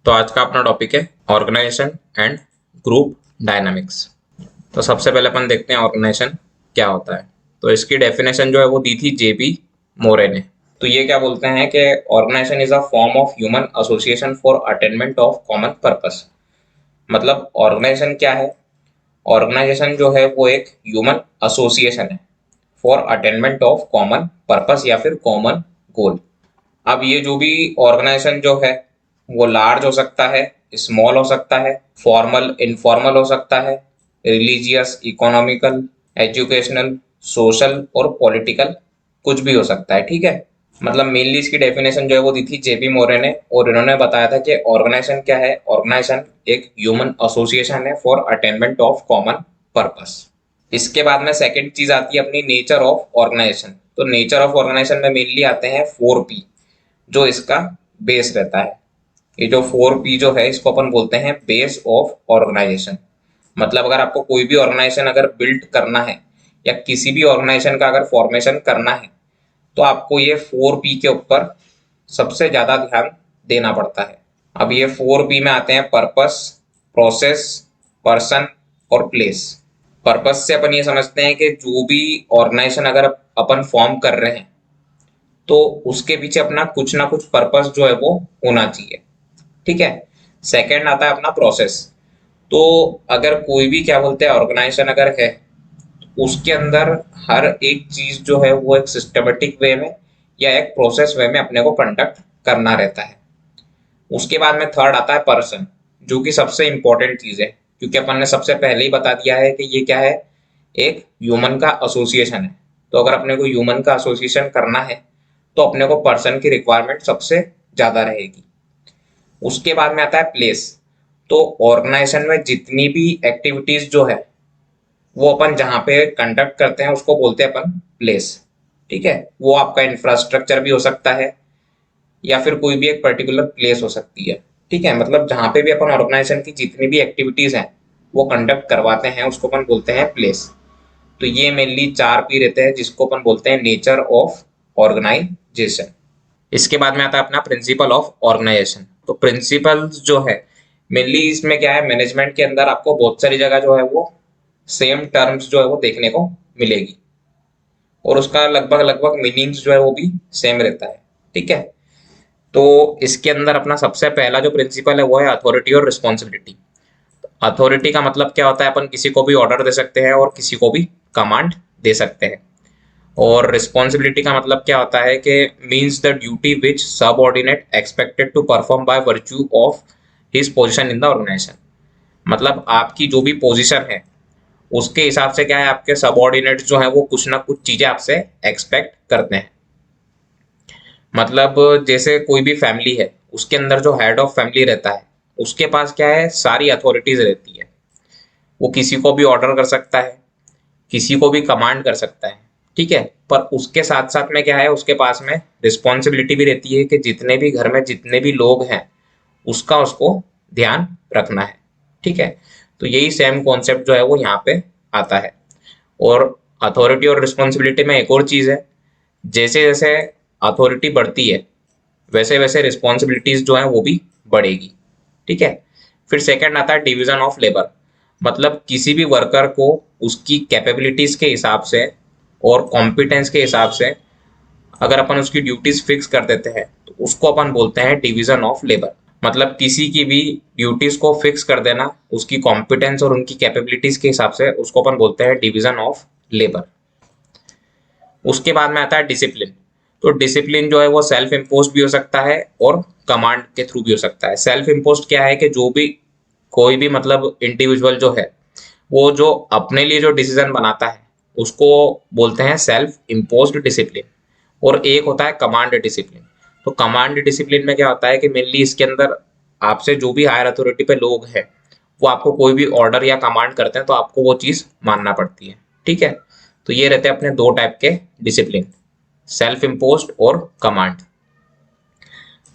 तो आज का अपना टॉपिक है ऑर्गेनाइजेशन एंड ग्रुप डायनामिक्स। तो सबसे पहले अपन देखते हैं ऑर्गेनाइजेशन क्या होता है। तो इसकी डेफिनेशन जो है वो दी थी जेबी मोरे ने। तो ये क्या बोलते हैं कि organisation is a form of human association for attainment of common purpose. मतलब ऑर्गेनाइजेशन क्या है? ऑर्गेनाइजेशन जो है वो एक ह्यूमन एसोसिएशन है for attainment of common purpose या फिर कॉमन गोल। अब ये जो भी ऑर्गेनाइजेशन जो है वो लार्ज हो सकता है, स्मॉल हो सकता है, फॉर्मल इनफॉर्मल हो सकता है, रिलीजियस, इकोनॉमिकल, एजुकेशनल, सोशल और पॉलिटिकल, कुछ भी हो सकता है। ठीक है, मतलब मेनली इसकी डेफिनेशन जो है वो दी थी जेपी मोरे ने, और इन्होंने बताया था कि ऑर्गेनाइजेशन क्या है। ऑर्गेनाइजेशन एक ह्यूमन एसोसिएशन है for attainment of common purpose. इसके बाद में सेकंड चीज आती है अपनी नेचर ऑफ ऑर्गेनाइजेशन। तो नेचर ऑफ ऑर्गेनाइजेशन में मेनली आते हैं 4P, जो इसका बेस रहता है। ये जो 4P जो है इसको अपन बोलते हैं बेस ऑफ ऑर्गेनाइजेशन। मतलब अगर आपको कोई भी ऑर्गेनाइजेशन अगर बिल्ड करना है या किसी भी ऑर्गेनाइजेशन का अगर फॉर्मेशन करना है तो आपको ये 4P के ऊपर सबसे ज्यादा ध्यान देना पड़ता है। अब ये 4P में आते हैं पर्पस, प्रोसेस, पर्सन और प्लेस। पर्पस से अपन ये समझते हैं कि जो भी ऑर्गेनाइजेशन अगर अपन फॉर्म कर रहे हैं तो उसके पीछे अपना कुछ ना कुछ पर्पस जो है वो होना चाहिए। ठीक है। सेकंड आता है अपना प्रोसेस। तो अगर कोई भी क्या बोलते हैं ऑर्गेनाइजेशन अगर है तो उसके अंदर हर एक चीज जो है वो एक सिस्टमेटिक वे में या एक प्रोसेस वे में अपने को कंडक्ट करना रहता है। उसके बाद में थर्ड आता है पर्सन, जो कि सबसे इंपॉर्टेंट चीज है, क्योंकि अपन ने सबसे पहले ही बता दिया है कि ये क्या है, एक ह्यूमन का एसोसिएशन है। तो अगर अपने को ह्यूमन का एसोसिएशन करना है तो अपने को पर्सन की रिक्वायरमेंट सबसे ज्यादा रहेगी। उसके बाद में आता है प्लेस। तो ऑर्गेनाइजेशन में जितनी भी एक्टिविटीज जो है वो अपन जहाँ पे कंडक्ट करते हैं उसको बोलते हैं अपन प्लेस। ठीक है, वो आपका इंफ्रास्ट्रक्चर भी हो सकता है या फिर कोई भी एक पर्टिकुलर प्लेस हो सकती है। ठीक है, मतलब जहाँ पे भी अपन ऑर्गेनाइजेशन की जितनी भी एक्टिविटीज हैं वो कंडक्ट करवाते हैं उसको अपन बोलते हैं प्लेस। तो ये मेनली 4P रहते हैं जिसको अपन बोलते हैं नेचर ऑफ ऑर्गेनाइजेशन। इसके बाद में आता है अपना प्रिंसिपल ऑफ ऑर्गेनाइजेशन। तो प्रिंसिपल जो है मेनली इसमें क्या है, मैनेजमेंट के अंदर आपको बहुत सारी जगह जो है वो सेम टर्म्स जो है वो देखने को मिलेगी और उसका लगभग लगभग मीनिंग्स जो है वो भी सेम रहता है। ठीक है, तो इसके अंदर अपना सबसे पहला जो प्रिंसिपल है वो है अथॉरिटी और रिस्पॉन्सिबिलिटी। अथॉरिटी का मतलब क्या होता है, अपन किसी को भी ऑर्डर दे सकते हैं और किसी को भी कमांड दे सकते हैं। और रिस्पॉन्सिबिलिटी का मतलब क्या होता है कि means the duty which subordinate expected to perform by virtue of his position in the organisation. मतलब आपकी जो भी पोजीशन है उसके हिसाब से क्या है, आपके सबऑर्डिनेट्स जो है वो कुछ ना कुछ चीजें आपसे एक्सपेक्ट करते हैं। मतलब जैसे कोई भी फैमिली है उसके अंदर जो हेड ऑफ फैमिली रहता है उसके पास क्या है, सारी अथॉरिटीज रहती है। वो किसी को भी ऑर्डर कर सकता है, किसी को भी कमांड कर सकता है। ठीक है, पर उसके साथ साथ में क्या है, उसके पास में रिस्पॉन्सिबिलिटी भी रहती है कि जितने भी घर में जितने भी लोग हैं उसका उसको ध्यान रखना है। ठीक है, तो यही सेम कॉन्सेप्ट जो है वो यहाँ पे आता है। और अथॉरिटी और रिस्पॉन्सिबिलिटी में एक और चीज है, जैसे जैसे अथॉरिटी बढ़ती है वैसे वैसे रिस्पॉन्सिबिलिटीज जो है वो भी बढ़ेगी। ठीक है, फिर सेकंड आता है डिवीजन ऑफ लेबर। मतलब किसी भी वर्कर को उसकी कैपेबिलिटीज के हिसाब से और कॉम्पिटेंस के हिसाब से अगर अपन उसकी ड्यूटीज फिक्स कर देते हैं तो उसको अपन बोलते हैं डिवीजन ऑफ लेबर। मतलब किसी की भी ड्यूटीज को फिक्स कर देना उसकी कॉम्पिटेंस और उनकी कैपेबिलिटीज के हिसाब से, उसको अपन बोलते हैं डिवीजन ऑफ लेबर। उसके बाद में आता है डिसिप्लिन। तो डिसिप्लिन जो है वो सेल्फ इम्पोज्ड भी हो सकता है और कमांड के थ्रू भी हो सकता है। सेल्फ इम्पोज्ड क्या है कि जो भी कोई भी मतलब इंडिविजुअल जो है वो जो अपने लिए जो डिसीजन बनाता है उसको बोलते हैं सेल्फ इम्पोज्ड डिसिप्लिन। और एक होता है कमांड डिसिप्लिन। तो कमांड डिसिप्लिन में क्या होता है कि मेनली इसके अंदर आपसे जो भी हायर अथॉरिटी पे लोग हैं वो आपको कोई भी ऑर्डर या कमांड करते हैं तो आपको वो चीज मानना पड़ती है। ठीक है, तो ये रहते हैं अपने दो टाइप के डिसिप्लिन, सेल्फ इम्पोज्ड और कमांड।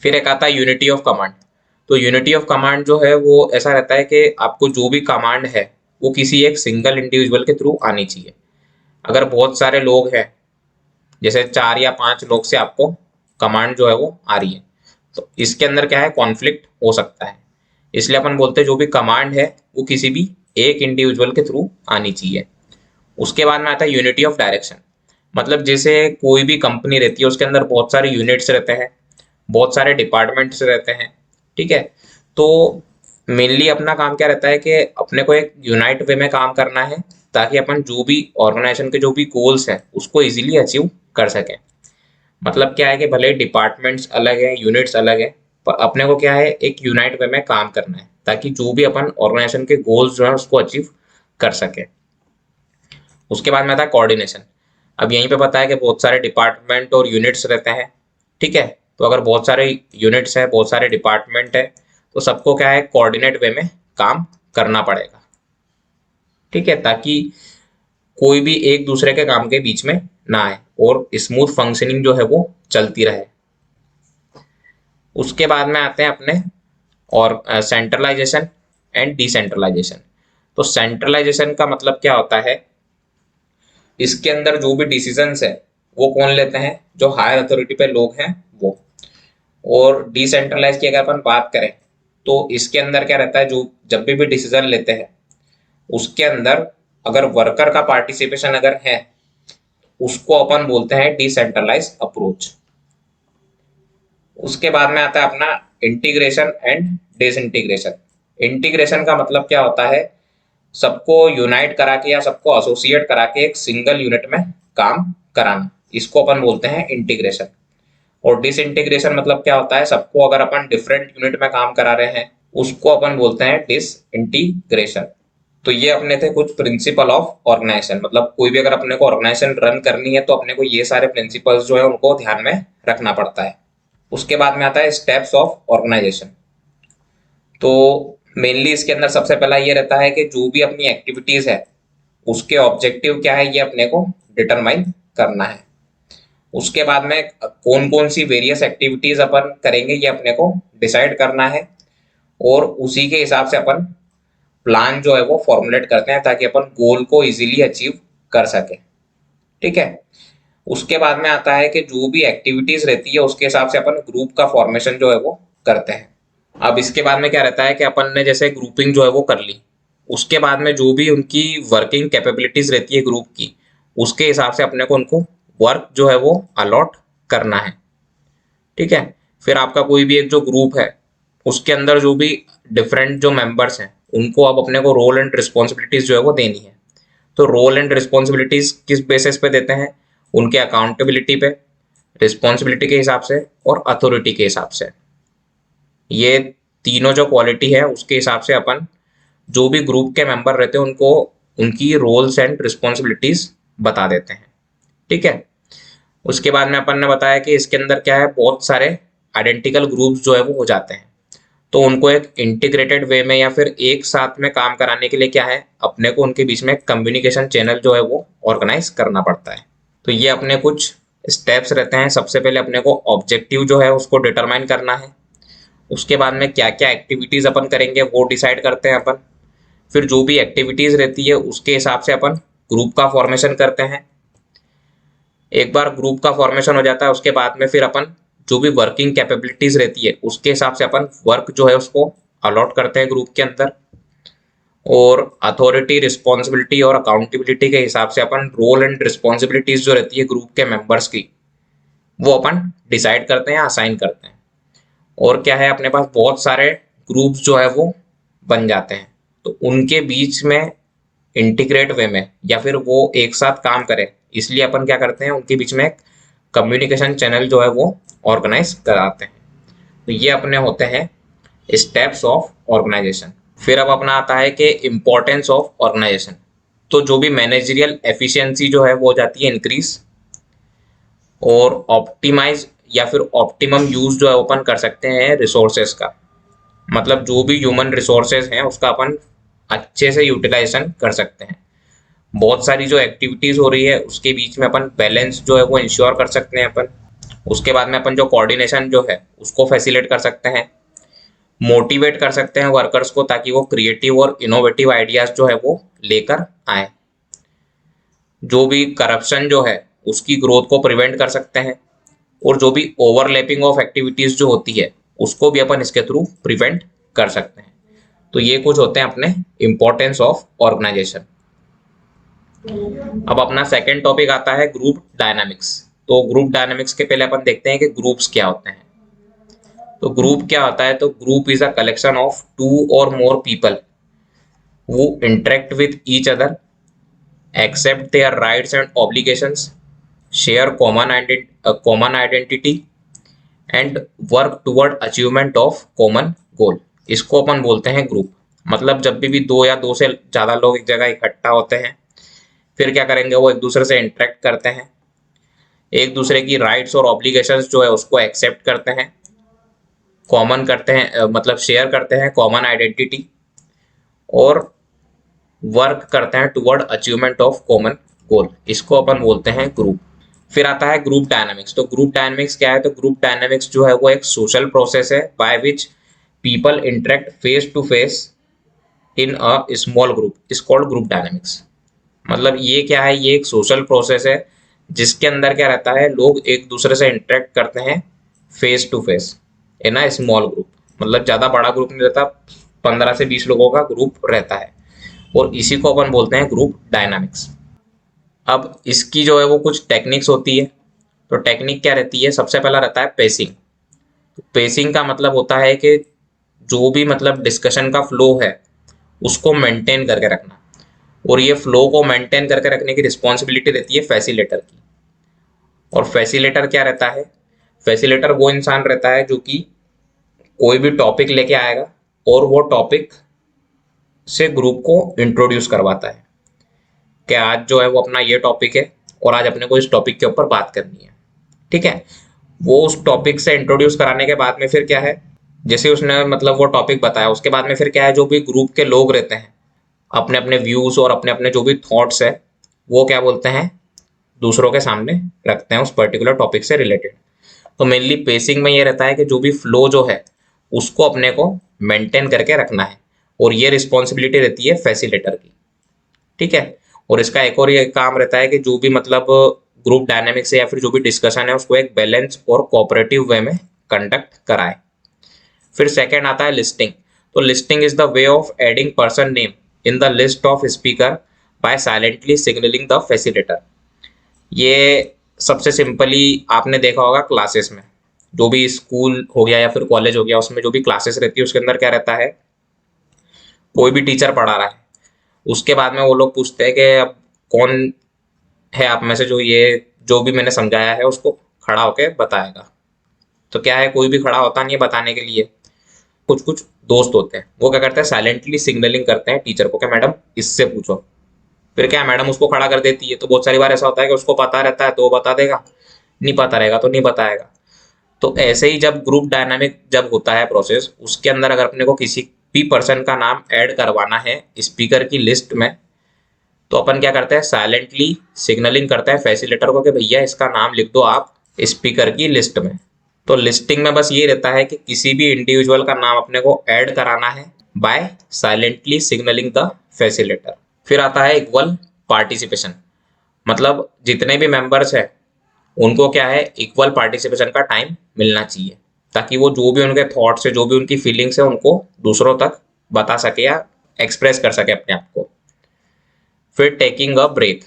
फिर एक आता है यूनिटी ऑफ कमांड। तो यूनिटी ऑफ कमांड जो है वो ऐसा रहता है कि आपको जो भी कमांड है वो किसी एक सिंगल इंडिविजुअल के थ्रू आनी चाहिए। अगर बहुत सारे लोग हैं, जैसे 4 या 5 लोग से आपको कमांड जो है वो आ रही है, तो इसके अंदर क्या है, कॉन्फ्लिक्ट हो सकता है। इसलिए अपन बोलते हैं जो भी कमांड है वो किसी भी एक इंडिविजुअल के थ्रू आनी चाहिए। उसके बाद में आता है यूनिटी ऑफ डायरेक्शन। मतलब जैसे कोई भी कंपनी रहती है उसके अंदर बहुत सारे यूनिट्स रहते हैं, बहुत सारे डिपार्टमेंट्स रहते हैं, ठीक है। तो मेनली अपना काम क्या रहता है कि अपने को एक यूनाइट वे में काम करना है, ताकि अपन जो भी ऑर्गेनाइजेशन के जो भी गोल्स है उसको इजीली अचीव कर सकें। मतलब क्या है कि भले डिपार्टमेंट्स अलग है, यूनिट्स अलग है, पर अपने को क्या है, एक यूनाइट वे में काम करना है ताकि जो भी अपन ऑर्गेनाइजेशन के गोल्स जो है उसको अचीव कर सके। उसके बाद में आता है कोऑर्डिनेशन। अब यहीं पे पता है कि बहुत सारे डिपार्टमेंट और यूनिट्स रहते हैं, ठीक है। तो अगर बहुत सारे यूनिट्स हैं, बहुत सारे डिपार्टमेंट है, तो सबको क्या है, कोऑर्डिनेट वे में काम करना पड़ेगा, ठीक है, ताकि कोई भी एक दूसरे के काम के बीच में ना आए और स्मूथ फंक्शनिंग जो है वो चलती रहे। उसके बाद में आते हैं अपने और सेंट्रलाइजेशन एंड डिसेंट्रलाइजेशन। तो सेंट्रलाइजेशन का मतलब क्या होता है, इसके अंदर जो भी डिसीजंस है वो कौन लेते हैं, जो हायर अथॉरिटी पे लोग हैं वो। और डिसेंट्रलाइज की अगर अपन बात करें तो इसके अंदर क्या रहता है, जो जब भी डिसीजन लेते हैं उसके अंदर अगर वर्कर का पार्टिसिपेशन अगर है, उसको अपन बोलते हैं डिसेंट्रलाइज अप्रोच। उसके बाद में आता है अपना इंटीग्रेशन एंड डिसइंटीग्रेशन। इंटीग्रेशन का मतलब क्या होता है, सबको यूनाइट करा के या सबको एसोसिएट करा के एक सिंगल यूनिट में काम कराना, इसको अपन बोलते हैं इंटीग्रेशन। और डिसइंटीग्रेशन मतलब क्या होता है, सबको अगर अपन डिफरेंट यूनिट में काम करा रहे हैं उसको अपन बोलते हैं डिसइंटीग्रेशन। तो ये अपने थे कुछ प्रिंसिपल ऑफ ऑर्गेनाइजेशन। मतलब कोई भी अगर अपने को ऑर्गेनाइजेशन रन करनी है तो अपने को ये सारे प्रिंसिपल्स जो है उनको ध्यान में रखना पड़ता है। उसके बाद में आता है स्टेप्स ऑफ ऑर्गेनाइजेशन। तो मेनली इसके अंदर सबसे पहला ये रहता है कि जो भी अपनी एक्टिविटीज है उसके ऑब्जेक्टिव क्या है ये अपने को डिटरमाइन करना है। उसके बाद में कौन कौन सी वेरियस एक्टिविटीज अपन करेंगे ये अपने को डिसाइड करना है, और उसी के हिसाब से अपन प्लान जो है वो फॉर्मुलेट करते हैं ताकि अपन गोल को इजीली अचीव कर सके, ठीक है। उसके बाद में आता है कि जो भी एक्टिविटीज रहती है उसके हिसाब से अपन ग्रुप का फॉर्मेशन जो है वो करते हैं। अब इसके बाद में क्या रहता है कि अपन ने जैसे ग्रुपिंग जो है वो कर ली, उसके बाद में जो भी उनकी वर्किंग कैपेबिलिटीज रहती है ग्रुप की, उसके हिसाब से अपने को उनको वर्क जो है वो अलॉट करना है, ठीक है। फिर आपका कोई भी एक जो ग्रुप है उसके अंदर जो भी डिफरेंट जो मेंबर्स हैं उनको अब अपने को रोल एंड रिस्पॉन्सिबिलिटीज जो है वो देनी है। तो रोल एंड रिस्पॉन्सिबिलिटीज किस बेसिस पे देते हैं, उनके अकाउंटेबिलिटी पे, रिस्पॉन्सिबिलिटी के हिसाब से और अथॉरिटी के हिसाब से। ये तीनों जो क्वालिटी है उसके हिसाब से अपन जो भी ग्रुप के मेंबर रहते हैं उनको उनकी रोल्स एंड रिस्पॉन्सिबिलिटीज बता देते हैं, ठीक है। उसके बाद में अपन ने बताया कि इसके अंदर क्या है, बहुत सारे आइडेंटिकल ग्रुप्स जो है वो हो जाते हैं, तो उनको एक इंटीग्रेटेड वे में या फिर एक साथ में काम कराने के लिए क्या है, अपने को उनके बीच में कम्युनिकेशन चैनल जो है वो ऑर्गेनाइज करना पड़ता है। तो ये अपने कुछ स्टेप्स रहते हैं। सबसे पहले अपने को ऑब्जेक्टिव जो है उसको डिटरमाइन करना है। उसके बाद में क्या क्या एक्टिविटीज अपन करेंगे वो डिसाइड करते हैं अपन। फिर जो भी एक्टिविटीज रहती है उसके हिसाब से अपन ग्रुप का फॉर्मेशन करते हैं। एक बार ग्रुप का फॉर्मेशन हो जाता है उसके बाद में फिर अपन जो भी वर्किंग कैपेबिलिटीज रहती है उसके हिसाब से अपन वर्क जो है उसको अलॉट करते हैं ग्रुप के अंदर, और अथॉरिटी, रिस्पॉन्सिबिलिटी और अकाउंटेबिलिटी के हिसाब से अपन रोल एंड रिस्पॉन्सिबिलिटीज जो रहती है ग्रुप के मेंबर्स की वो अपन डिसाइड करते हैं, असाइन करते हैं। और क्या है, अपने पास बहुत सारे ग्रुप्स जो है वो बन जाते हैं, तो उनके बीच में इंटीग्रेट वे में या फिर वो एक साथ काम करें, इसलिए अपन क्या करते हैं, उनके बीच में एक कम्युनिकेशन चैनल जो है वो ऑर्गेनाइज कराते हैं। तो ये अपने होते हैं स्टेप्स ऑफ ऑर्गेनाइजेशन। फिर अब अपना आता है कि इम्पोर्टेंस ऑफ ऑर्गेनाइजेशन। तो जो भी मैनेजरियल एफिशिएंसी जो है वो हो जाती है इंक्रीज, और ऑप्टिमाइज या फिर ऑप्टिमम यूज जो है ओपन कर सकते हैं रिसोर्सेज का। मतलब जो भी ह्यूमन रिसोर्सेज हैं उसका अपन अच्छे से यूटिलाइजेशन कर सकते हैं। बहुत सारी जो एक्टिविटीज हो रही है उसके बीच में अपन बैलेंस जो है वो इंश्योर कर सकते हैं अपन। उसके बाद में अपन जो कोऑर्डिनेशन जो है उसको फैसिलिटेट कर सकते हैं, मोटिवेट कर सकते हैं वर्कर्स को ताकि वो क्रिएटिव और इनोवेटिव आइडियाज जो है वो लेकर आए। जो भी करप्शन जो है उसकी ग्रोथ को प्रिवेंट कर सकते हैं, और जो भी ओवरलैपिंग ऑफ एक्टिविटीज जो होती है उसको भी अपन इसके थ्रू प्रिवेंट कर सकते हैं। तो ये कुछ होते हैं अपने इंपॉर्टेंस ऑफ ऑर्गेनाइजेशन। अब अपना सेकंड टॉपिक आता है ग्रुप डायनामिक्स। तो ग्रुप डायनामिक्स के पहले अपन देखते हैं कि ग्रुप्स क्या होते हैं। तो ग्रुप क्या होता है, तो group is a collection of 2 or more people who interact with each other, accept their rights and obligations, share common identity and work toward achievement of common goal। इसको अपन बोलते हैं ग्रुप। मतलब जब भी दो या दो से ज्यादा लोग एक जगह इकट्ठा होते हैं, फिर क्या करेंगे, वो एक दूसरे से इंटरेक्ट करते हैं, एक दूसरे की राइट्स और ऑब्लिगेशंस जो है उसको एक्सेप्ट करते हैं, कॉमन करते हैं, मतलब शेयर करते हैं कॉमन आइडेंटिटी, और वर्क करते हैं toward achievement of common goal. इसको अपन बोलते हैं ग्रुप। फिर आता है ग्रुप डायनामिक्स। तो ग्रुप डायनामिक्स क्या है, तो ग्रुप डायनामिक्स जो है वो एक सोशल प्रोसेस है by which people interact face to face in a small group is called group dynamics. मतलब ये क्या है, ये एक सोशल प्रोसेस है जिसके अंदर क्या रहता है, लोग एक दूसरे से इंटरेक्ट करते हैं face to face in a small group. मतलब ज़्यादा बड़ा ग्रुप नहीं रहता, 15 से 20 लोगों का ग्रुप रहता है, और इसी को अपन बोलते हैं ग्रुप डायनामिक्स। अब इसकी जो है वो कुछ टेक्निक्स होती है। तो टेक्निक क्या रहती है, सबसे पहला रहता है पेसिंग। तो पेसिंग का मतलब होता है कि जो भी मतलब डिस्कशन का फ्लो है उसको मेंटेन करके रखना, और ये फ्लो को मेंटेन करके रखने की रिस्पॉन्सिबिलिटी रहती है फैसिलेटर की। और फैसिलेटर क्या रहता है, फैसिलेटर वो इंसान रहता है जो कि कोई भी टॉपिक लेके आएगा और वो टॉपिक से ग्रुप को इंट्रोड्यूस करवाता है कि आज जो है वो अपना ये टॉपिक है और आज अपने को इस टॉपिक के ऊपर बात करनी है। ठीक है, वो उस टॉपिक से इंट्रोड्यूस कराने के बाद में फिर क्या है, जैसे उसने मतलब वो टॉपिक बताया, उसके बाद में फिर क्या है, जो भी ग्रुप के लोग रहते हैं अपने अपने व्यूज और अपने अपने जो भी थॉट्स है वो क्या बोलते हैं, दूसरों के सामने रखते हैं उस पर्टिकुलर टॉपिक से रिलेटेड। तो मेनली पेसिंग में ये रहता है कि जो भी फ्लो जो है उसको अपने को मेंटेन करके रखना है, और ये रिस्पॉन्सिबिलिटी रहती है फैसिलेटर की। ठीक है, और इसका एक और ये काम रहता है कि जो भी मतलब ग्रुप डायनामिक्स है या फिर जो भी डिस्कशन है उसको एक बैलेंस और कोऑपरेटिव वे में कंडक्ट कराए। फिर सेकंड आता है लिस्टिंग। तो listing is the way of adding person name in the list of speaker by silently signalling the facilitator. ये सबसे सिंपली आपने देखा होगा क्लासेस में, जो भी स्कूल हो गया या फिर कॉलेज हो गया, उसमें जो भी क्लासेस रहती है उसके अंदर क्या रहता है, कोई भी टीचर पढ़ा रहा है, उसके बाद में वो लोग पूछते हैं कि अब कौन है आप में से जो ये जो भी मैंने समझाया है उसको खड़ा होके बताएगा। तो क्या है, कोई भी खड़ा होता नहीं है बताने के लिए। कुछ कुछ दोस्त होते हैं वो क्या करते हैं, साइलेंटली सिग्नलिंग करते हैं टीचर को कि मैडम इससे पूछो। फिर क्या है, मैडम उसको खड़ा कर देती है। तो बहुत सारी बार ऐसा होता है कि उसको पता रहता है तो वो बता देगा, नहीं पता रहेगा तो नहीं बताएगा। तो ऐसे ही जब ग्रुप डायनामिक जब होता है प्रोसेस, उसके अंदर अगर अपने को किसी भी पर्सन का नाम ऐड करवाना है स्पीकर की लिस्ट में, तो अपन क्या करते हैं, साइलेंटली सिग्नलिंग करते हैं फैसिलिटेटर को कि भैया इसका नाम लिख दो आप स्पीकर की लिस्ट में। तो लिस्टिंग में बस ये रहता है कि किसी भी इंडिविजुअल का नाम अपने को ऐड कराना है by silently signalling the facilitator. फिर आता है इक्वल पार्टिसिपेशन। मतलब जितने भी मेंबर्स हैं उनको क्या है, इक्वल पार्टिसिपेशन का टाइम मिलना चाहिए, ताकि वो जो भी उनके थॉट्स है, जो भी उनकी फीलिंग्स है, उनको दूसरों तक बता सके या एक्सप्रेस कर सके अपने आप को। फिर टेकिंग अ ब्रेक।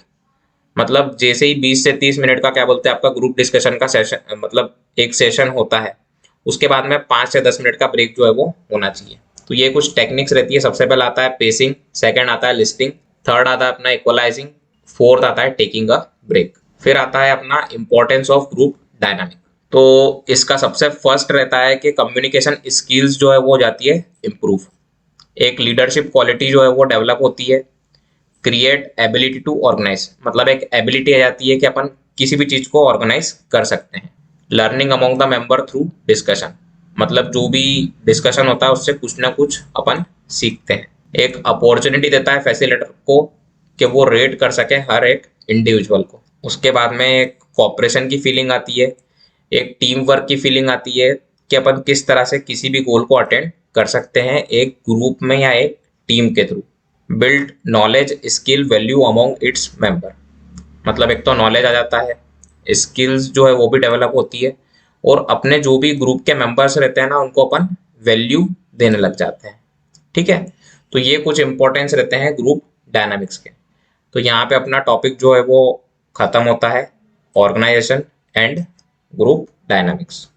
मतलब जैसे ही 20 से 30 मिनट का क्या बोलते हैं आपका ग्रुप डिस्कशन का सेशन, मतलब एक सेशन होता है, उसके बाद में 5 से 10 मिनट का ब्रेक जो है वो होना चाहिए। तो ये कुछ टेक्निक्स रहती है। सबसे पहले आता है पेसिंग, सेकंड आता है लिस्टिंग, थर्ड आता है अपना इक्वलाइजिंग, फोर्थ आता है टेकिंग अ ब्रेक। फिर आता है अपना इंपॉर्टेंस ऑफ ग्रुप डायनामिक। तो इसका सबसे फर्स्ट रहता है कि कम्युनिकेशन स्किल्स जो है वो हो जाती है इम्प्रूव, एक लीडरशिप क्वालिटी जो है वो डेवलप होती है। क्रिएट एबिलिटी टू ऑर्गेनाइज, मतलब एक एबिलिटी आ जाती है कि अपन किसी भी चीज को ऑर्गेनाइज कर सकते हैं। Learning among the member through discussion, मतलब जो भी डिस्कशन होता है उससे कुछ ना कुछ अपन सीखते हैं। एक अपॉर्चुनिटी देता है फैसिलिटेटर को कि वो रेट कर सके हर एक इंडिविजुअल को। उसके बाद में एक कॉपरेशन की फीलिंग आती है, एक टीम वर्क की फीलिंग आती है कि अपन किस तरह से किसी भी गोल को अटेंड कर सकते हैं एक ग्रुप में या एक टीम के through. Build knowledge skill value among its member, मतलब एक तो नॉलेज आ जाता है, स्किल्स जो है वो भी डेवलप होती है, और अपने जो भी ग्रुप के मेंबर्स रहते हैं ना उनको अपन वैल्यू देने लग जाते हैं। ठीक है, तो ये कुछ इंपॉर्टेंस रहते हैं ग्रुप डायनामिक्स के। तो यहाँ पे अपना टॉपिक जो है वो खत्म होता है, ऑर्गेनाइजेशन एंड ग्रुप डायनामिक्स।